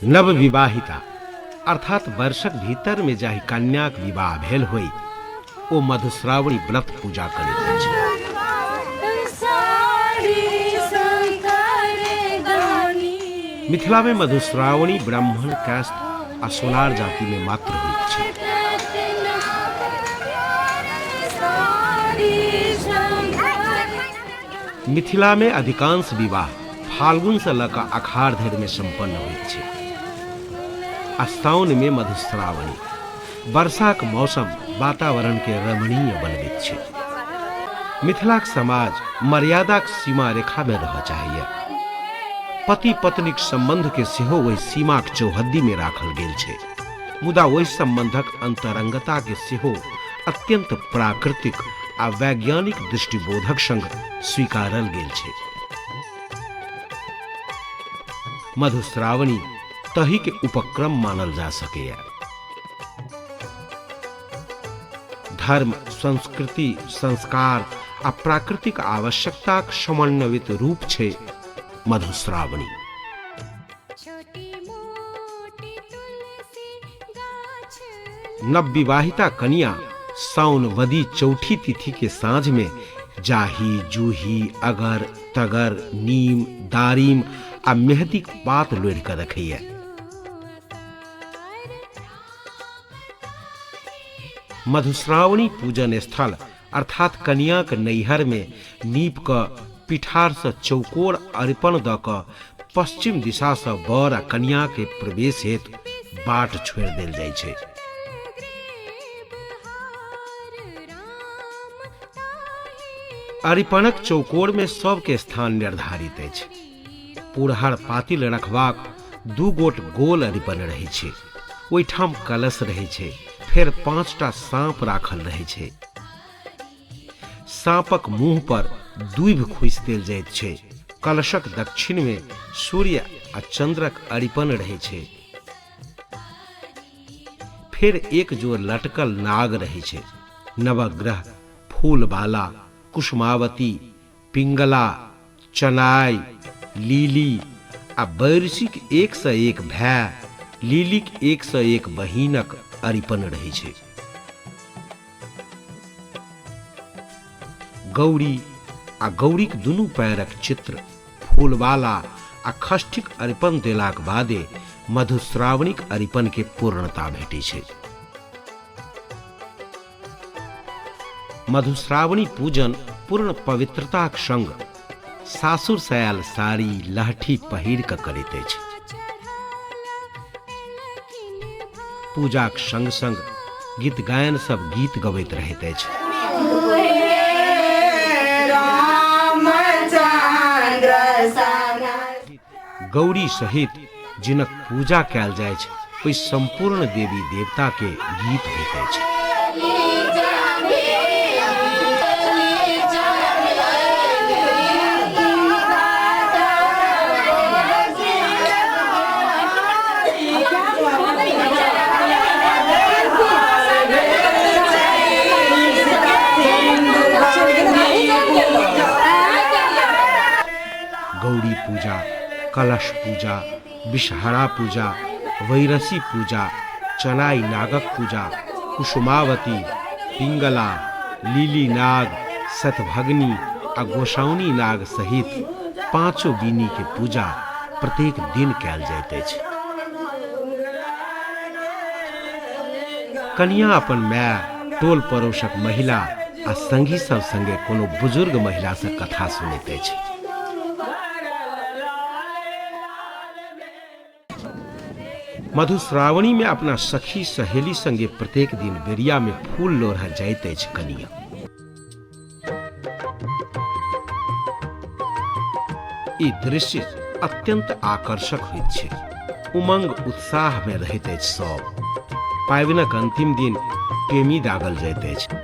नव विवाहिता अर्थात वर्षक भीतर में जाहि कन्याक विवाह भेल होई ओ मधुश्रावणी व्रत पूजा करैत अछि। मिथिला में मधुश्रावणी ब्राह्मण कास्ट आ सोनार जाति में मात्र होइत छै। मिथिला में अधिकांश विवाह फाल्गुन से लऽ कऽ अखाढ़ धरि में संपन्न होइत छै। साउन में मधुश्रावणी वर्षाक मौसम वातावरण के रमणीय बनबैत छै। मिथिलाक समाज मर्यादाक सीमा रेखा में रहय चाहिए। पति पत्नीक संबंध के सेहो ओहि सीमाक चौहद्दी में राखल गेल छै, मुदा ओहि संबंधक अंतरंगता के सेहो अत्यंत प्राकृतिक आ वैज्ञानिक दृष्टिबोधक संग स्वीकारल गेल छै। मधुश्रावणी तही के उपक्रम मानल जा सकैया। धर्म, संस्कृति, संस्कार आ प्राकृतिक आवश्यकताक समन्वित रूप छै मधुश्रावणी। नवविवाहिता कन्या साउन वदी चौठी तिथि के साँझ में जाही, जूही, अगर, तगर, नीम, दारिम आ मेहदी पात लोढ़ि कऽ रखैया। मधुश्रावणी पूजन स्थल अर्थात कन्याक नैहर में नीप कऽ पिठार से चौकोर अर्पण दऽ कऽ पश्चिम दिशा से बर आ कन्या के प्रवेश हेतु बाट छोड़ि देल जाइ छै। अरिपणक चौकोर में सबके स्थान निर्धारित अछि। पुरहर पातिल रखबाक 2 गोट गोल अरिपन रहै छै। ओहिठाम कलश रहै छै, फेर 5टा सांप राखल रहै छै। सांपक मुंह पर दूभि खोसि देल जाइत छै। कलशक दक्षिण में सूर्य आ चंद्रक अरिपन रहै छै। फिर एक जोर लटकल नाग रहै छै। नवग्रह, फूलबाला, कुसुमावती, पिंगला, चनाई, लीली आ बैरसीक 101 भाई, लीलीक 101 बहिनक अरिपन रहै छै। गौरी आ गौरीक दुनू पैरक चित्र, फूलवाला आ खष्ठिक अरिपन देलाक बादे मधुश्रावणीक अरिपन के पूर्णता भेटै छै। मधुश्रावणी पूजन पूर्ण पवित्रताक संग सासुर से आयल साड़ी लहठी पहिर कऽ करैत अछि। पूजाक संग संग गीत गायन सब गीत गबैत रहैत अछि। गौरी सहित जिनक पूजा कैल जाय छै ओहि संपूर्ण देवी देवता के गीत होइत अछि। गौरी पूजा, कलश पूजा, विषहरा पूजा, वैरसी पूजा, चनाई नागक पूजा, कुसुमावती, पिंगला, लीली नाग, शतभगनी आ गोसाउनी नाग सहित 5 बीनी के पूजा प्रत्येक दिन कैल जाइत अछि। कन्या अपन माय, टोल पड़ोसक महिला आ संगी सब संगे कोनो बुजुर्ग महिला से कथा सुनैत अछि। मधुश्रावणी में अपना सखी सहेली संगे प्रत्येक दिन बेरिया में फूल लोढ़ा जाइत अछि कनिया। ई दृश्य अत्यंत आकर्षक होइत छै। उमंग उत्साह में रहैत अछि सब। पाबनिक अंतिम दिन टेमी दागल जाइत अछि।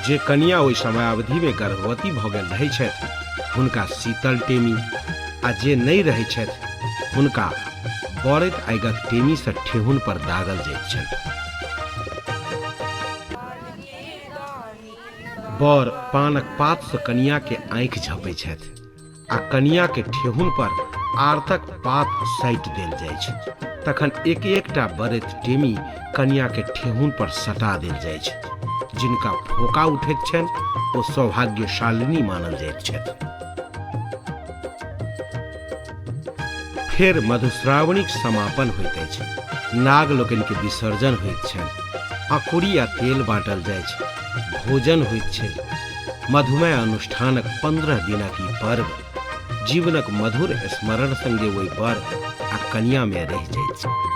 जे कन्या ओहि समयावधि में गर्भवती भऽ गेल रहै छथि हुनका शीतल टेमी आ जे नहि रहै छथि हुनका बरैत आगिक टेमी से ठेहुन पर दागल जाइत छनि। बर पानक पात से कनिया के आँखि झपै छथि आ कनिया के ठेहुन पर आरतक पात साइट देल जाइ छै। तखन एक एकटा बरैत टेमी कनिया के ठेहुन पर सटा देल जाइ छै। जिनका फोका उठैत छनि ओ सौभाग्यशालिनी मानल जाइत छथि। फेर मधुश्रावणीक समापन होइत अछि। नाग लोकनि के विसर्जन होइत छनि। अकुरी आ तेल बाँटल जाइ छै। भोजन होइत छै। मधुमय अनुष्ठानक 15 दिनक ई पर्व जीवनक मधुर स्मरण संगे ओहि बर आ कनिया में रहि जाइत छै।